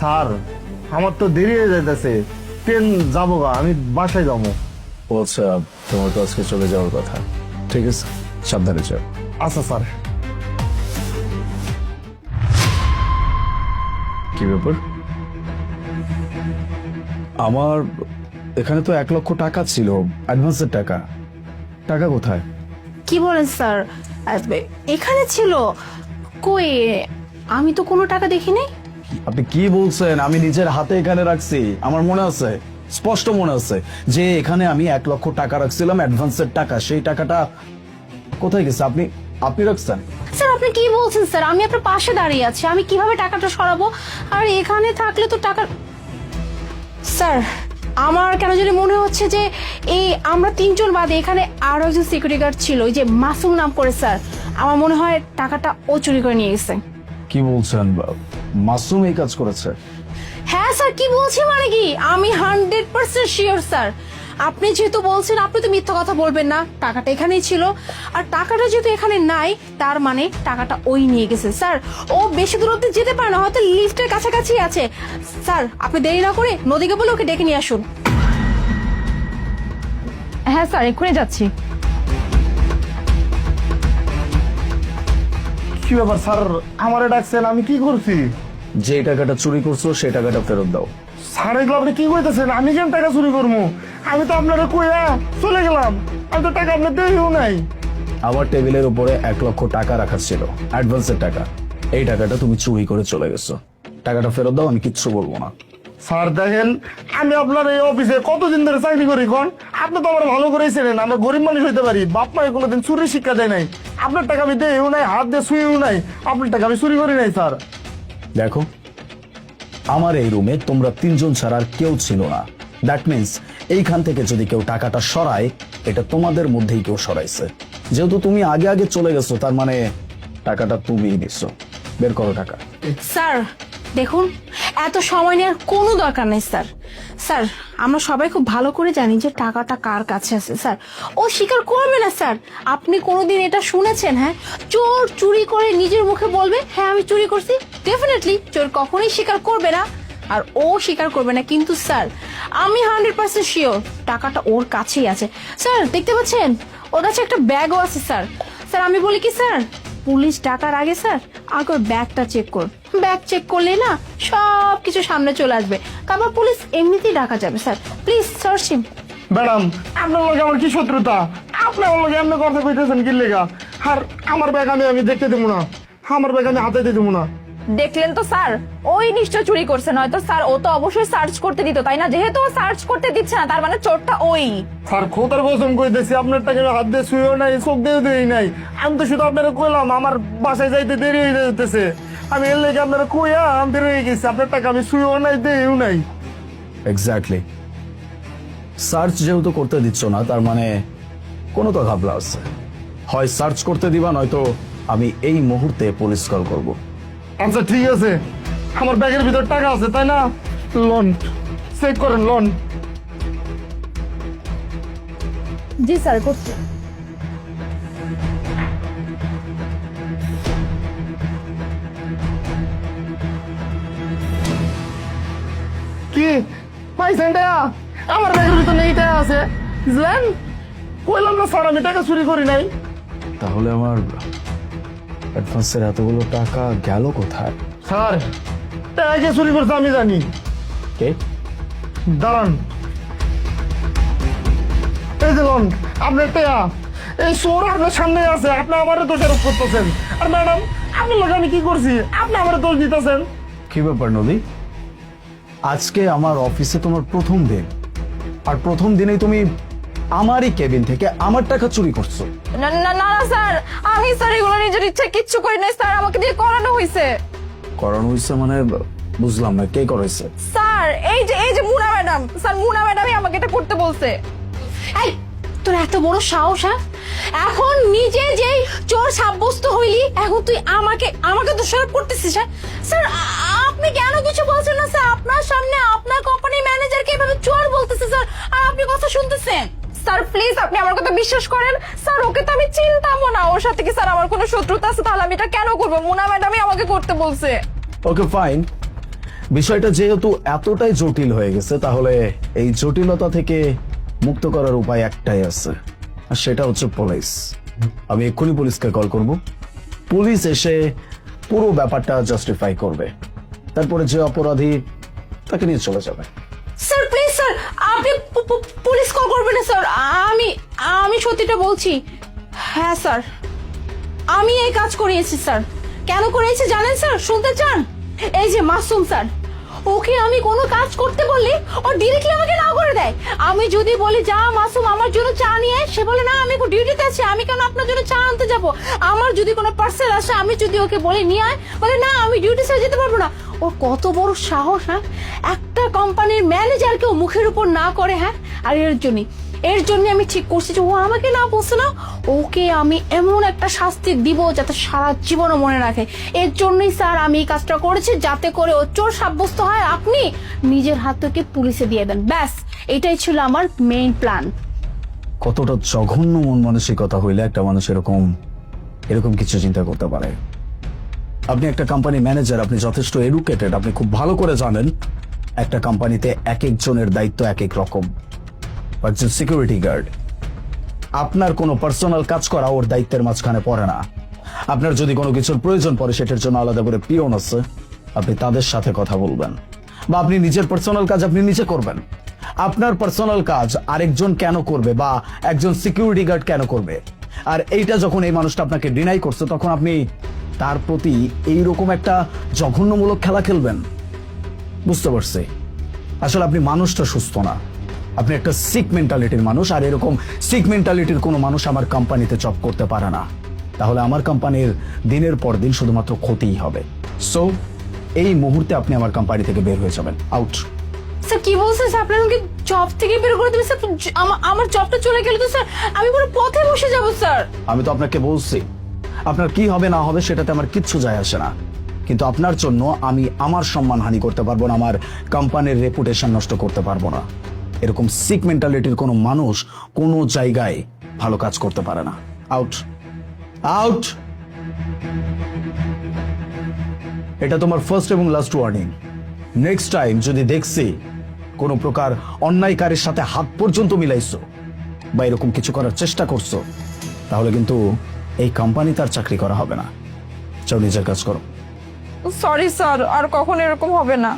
Sir আমার তো দেরি হয়ে যাইতেছে, ট্রেন যাবো গা, আমি বাসায় যাবো। ও আচ্ছা, তোমার তো আজকে চলে যাওয়ার কথা। ঠিক আছে, সাবধানে যাও। আচ্ছা স্যার। কি ব্যাপার? আমার এখানে তো 1 লক্ষ টাকা ছিল, অ্যাডভান্সের টাকা। টাকা কোথায়? কি বলেন স্যার? এখানে ছিল কই? আমি তো কোনো টাকা দেখি নাই। আপনি কি বলছেন? আমি নিজের হাতে এখানে রাখছি, আমার মনে আছে, স্পষ্ট মনে আছে যে এখানে আমি 1 লক্ষ টাকা রাখছিলাম, অ্যাডভান্সের টাকা। সেই টাকাটা কোথায় গেছে? আপনি রাখছেন? স্যার আপনি কি বলছেন স্যার? আমি আপনার পাশে দাঁড়িয়ে আছি, আমি কিভাবে টাকাটা সরাবো? আর এখানে থাকলে তো টাকা। স্যার আমার কেন জানি মনে হচ্ছে যে এই আমরা 3জন বাদে এখানে আরো একজন সিকিউরিটি গার্ড ছিল, ওই যে মাসুম নাম করে। স্যার আমার মনে হয় টাকাটা ও চুরি করে নিয়ে গেছে। কি বলছেন? মাসুম এই কাজ করেছে? হ্যাঁ স্যার, কি বলছি মানে কি, আমি 100% শিওর স্যার। আপনি যেহেতু বলছেন, আপনি তো মিথ্যা কথা বলবেন না। টাকাটা এখানেই ছিল, আর টাকাটা যেহেতু এখানে নাই, তার মানে টাকাটা ওই নিয়ে গেছে। স্যার ও বেশি দূর অব্দি যেতে পারে না, হয়তো লিফটের কাছাকাছি আছে। স্যার আপনি দেরি না করে নদীকে বলে ওকে ডেকে নিয়ে আসুন। হ্যাঁ স্যার, এক্ষুনি যাচ্ছি। কি ব্যাপার স্যার, আমারে ডাকছেন? আমি কি করছি? যে টাকাটা চুরি করছো সেই টাকাটা ফেরত দাও। স্যার এগুলো আপনি কি করতেছেন? আমি কেন টাকা চুরি করবো? আমি তো আপনারা কইয়া চলে গেলাম, আমি তো টাকা আপনার দেইও নাই। আমার টেবিলের উপরে 1 লক্ষ টাকা রাখা ছিল, অ্যাডভান্সের টাকা। এই টাকাটা তুমি চুরি করে চলে গেছো। টাকাটা ফেরত দাও, আমি কিচ্ছু বলবো না। স্যার দেখেন, আমি আপনার এই অফিসে কতদিন ধরে চাকরি করি, কোন আপনি তো আমার ভালো করেই চেনেন। আমরা গরিব মানুষ হইতে পারি, বাপ মায়ের কোনোদিন চুরি শিক্ষা দেয় নাই। আপনার টাকা আমি দেইও নাই, হাত দিয়ে শুয়েও নাই। আপনার টাকা আমি চুরি করি নাই স্যার। দেখো, আমার এই রুমে তোমরা 3জন ছাড়া আর কেউ ছিল না। দ্যাট মিন্স এইখান থেকে যদি কেউ টাকাটা সরায়, এটা তোমাদের মধ্যেই কেউ সরাইছে। যেহেতু তুমি আগে আগে চলে গেছো, তার মানে টাকাটা তুমিই নিছো। বের করো টাকা। স্যার দেখুন, এত সময় নেওয়ার কোনো দরকার নেই স্যার। স্যার আমরা সবাই খুব ভালো করে জানি যে টাকাটা কার কাছে আছে। স্যার ও স্বীকার করবে না স্যার। আপনি কোনোদিন এটা শুনেছেন? হ্যাঁ, চোর চুরি করে নিজের মুখে বলবে হ্যাঁ আমি চুরি করছি? ডেফিনেটলি চোর কখনোই স্বীকার করবে না, আর ও স্বীকার করবে না। কিন্তু স্যার আমি 100% শিওর টাকাটা ওর কাছেই আছে। স্যার দেখতে পাচ্ছেন ওর কাছে একটা ব্যাগও আছে। স্যার স্যার আমি বলি কি স্যার, পুলিশ ডাকার আগে স্যার আগে ব্যাগটা চেক কর। ব্যাগ চেক করলে না সব কিছু সামনে চলে আসবে, তারপর পুলিশ এমনিতেই ডাকা যাবে। Sir please search him. Madam আপনার লগে আমার কি শত্রুতা? আপনি আমার লগে এমনি কথা কইতেছেন কি লেগা? আর আমার ব্যাগ আমি দেখতে দেবো না, আমার ব্যাগ আমি হাতে দিয়ে দেবো না। দেখলেন তো স্যার, ওই নিশ্চয় চুরি করছে, নয়তো স্যার ও তো অবশ্যই সার্চ করতে দিত, তাই না? যেহেতু ও সার্চ করতে দিচ্ছে না, তার মানে চোরটা ওই। স্যার খোদার কসম কইতেছি, আপনার টাকা আমি হাত দিয়ে শুয়েও নাই, চোখ দিয়ে দেই নাই। আমি তো শুধু আপনারা কইলাম আমার বাসায় যাইতে দেরি হয়ে যেতেছে, আমি এর লেগে আপনারা কইয়া আমি বের হয়ে গেছি। আপনার টাকা আমি শুয়েও নাই, দেইও নাই। এক্স্যাক্টলি। সার্চ যেহেতু করতে দিচ্ছ না, তার মানে কোনো তো ঘাবলা আছে। হয় সার্চ করতে দিবা, নয়তো আমি এই মুহূর্তে পুলিশ কল করব। আচ্ছা ঠিক আছে, আমার ব্যাগের ভিতর টাকা আছে তাই না? লোন চেক করেন, লোন। জি স্যার, করছি। কি পাইছেন টাকা? আমার ব্যাগের ভিতর নেই টাকা আছে, বুঝলেন? কইলাম না স্যার আমি টাকা চুরি করি নাই। তাহলে আমার অ্যাডভান্সের এতগুলো টাকা গেল কোথায়? স্যার টাকা কে চুরি করছে আমি জানি। কে? দাঁড়ান, এই যে লোন, আপনার টাকা। এই চোর আপনার সামনে আছে, আপনি আমারে দোষারোপ করতেছেন। আর ম্যাডাম আপনার লোক আমি কি করছি? আপনি আমারে দোষ দিতেছেন। কি ব্যাপার নদী? আজকে আমার অফিসে তোমার প্রথম দিন, আর প্রথম দিনেই তুমি আমারই কেবিন থেকে আমার টাকা চুরি করছো। না না না না স্যার, আমি স্যার এগুলো নিজের ইচ্ছা কিচ্ছু করি নাই স্যার, আমাকে দিয়ে করানো হয়েছে। করানো হয়েছে মানে? বুঝলাম না, কে করাইছে? স্যার এই যে মুনা ম্যাডাম, স্যার মুনা ম্যাডামই আমাকে এটা করতে বলছে। এই তোর এত বড় সাহস? হ্যাঁ, এখন নিজে যেই চোর সাব্যস্ত হইলি, এখন তুই আমাকে দোষারোপ করতেছিস? হ্যাঁ স্যার আপনি কেন কিছু বলছেন না স্যার? আপনার সামনে আপনার কোম্পানির ম্যানেজারকে এভাবে চোর বলতেছে স্যার, আর আপনি কথা শুনতেছেন? স্যার প্লিজ আপনি আমার কথা বিশ্বাস করেন। স্যার ওকে তো আমি চিনতামও না, ওর সাথে কি স্যার আমার কোনো শত্রুতা আছে? তাহলে আমি এটা কেন করবো? মুনা ম্যাডামই আমাকে করতে বলছে। ওকে ফাইন, বিষয়টা যেহেতু এতটাই জটিল হয়ে গেছে, তাহলে এই জটিলতা থেকে মুক্ত করার উপায় একটাই আছে, আর সেটা হচ্ছে পুলিশ। আমি এক্ষুনি পুলিশকে কল করব, পুলিশ এসে পুরো ব্যাপারটা জাস্টিফাই করবে, তারপরে যে অপরাধী তাকে নিয়ে চলে যাবে। স্যার প্লিজ স্যার, আপনি পুলিশ কল করবেন না স্যার। আমি আমি সত্যিটা বলছি। হ্যাঁ স্যার, আমি এই কাজ করিয়েছি স্যার। কেন করিয়েছি জানেন স্যার? শুনতে চান? এই যে মাসুম স্যার, ওকে আমি কোনো কাজ করতে বললে ও ডিরেক্টলি আমাকে না করে দেয়। আমি যদি বলি যা মাসুম আমার জন্য চা নিয়ে আয়, সে বলে না আমি ডিউটিতে আছি, আমি কেন আপনার জন্য চা আনতে যাব। আমার যদি কোনো পার্সেল আসে, আমি যদি ওকে বলি নিয়ে আয়, বলে না আমি ডিউটি ছেড়ে যেতে পারবো না। ওর কত বড় সাহস! হ্যাঁ, একটা কোম্পানির ম্যানেজারকেও মুখের উপর না করে। হ্যাঁ, আর এর জন্য আমি ঠিক করছি যে ও আমাকে না বলছে না, ওকে আমি এমন একটা শাস্তি দিব যাতে সারা জীবনও মনে রাখে। এর জন্যই স্যার আমি এই কাজটা করেছি, যাতে করে ও চোর সাব্যস্ত হয়, আপনি নিজের হাত থেকে পুলিশে দিয়ে দেন। ব্যাস, এটাই ছিল আমার মেইন প্ল্যান। কতটা জঘন্য মন মানসিকতা হইলে একটা মানুষ এরকম কিছু চিন্তা করতে পারে। আপনি একটা কোম্পানি ম্যানেজার, আপনি যথেষ্ট এডুকেটেড, আপনি খুব ভালো করে জানেন একটা কোম্পানিতে এক একজনের দায়িত্ব এক এক রকম। একজন সিকিউরিটি গার্ড, আপনার কোনো পার্সোনাল কাজ করা ওর দায়িত্বের মাঝখানে পড়ে না। আপনার যদি কোনো কিছুর প্রয়োজন পড়ে, সেটার জন্য আলাদা করে পিয়ন আছে, আপনি তাদের সাথে কথা বলবেন, বা আপনি নিজের পার্সোনাল কাজ আপনি নিজে করবেন। আপনার পার্সোনাল কাজ আরেকজন কেন করবে, বা একজন সিকিউরিটি গার্ড কেন করবে? আর এইটা যখন এই মানুষটা আপনাকে ডিনাই করছে, তখন আপনি তার প্রতি এইরকম একটা জঘন্যমূলক খেলা খেলবেন? বুঝতে পারছি, আসলে আপনি মানুষটা সুস্থ না, আপনি একটা সিক মেন্টালিটির মানুষ। আর এরকম সিক মেন্টালিটির কোনো মানুষ আমার কোম্পানিতে জব করতে পারে না। তাহলে আমার কোম্পানির দিনের পর দিন শুধুমাত্র ক্ষতিই হবে। সো এই মুহূর্তে আপনি আমার কোম্পানি থেকে বের হয়ে যাবেন, আউট। স্যার কি বলছেন স্যার? আপনি আমাকে জব থেকে বের করে দেবেন স্যার? আমার জবটা চলে গেলে তো স্যার আমি পুরো পথে বসে যাব স্যার। আমি তো আপনাকে বলছি, আপনার কি হবে না হবে সেটাতে আমার কিচ্ছু যায় আসে না, কিন্তু আপনার জন্য আমি আমার সম্মান হানি করতে পারবো না, আমার কোম্পানির রেপুটেশন নষ্ট করতে পারবো না। এরকম সিক মেন্টালিটির কোনো মানুষ কোনো জায়গায় ভালো কাজ করতে পারে না। Out, out. এটা তোমার ফার্স্ট এবং লাস্ট ওয়ার্নিং। নেক্সট টাইম যদি দেখছি কোনো প্রকার অন্যায়কারীর সাথে হাত পর্যন্ত মিলাইছো বা এরকম কিছু করার চেষ্টা করছো, তাহলে কিন্তু এই কোম্পানি তার চাকরি করা হবে না। চাও নিজের কাজ করো। সরি স্যার, আর কখনো এরকম হবে না।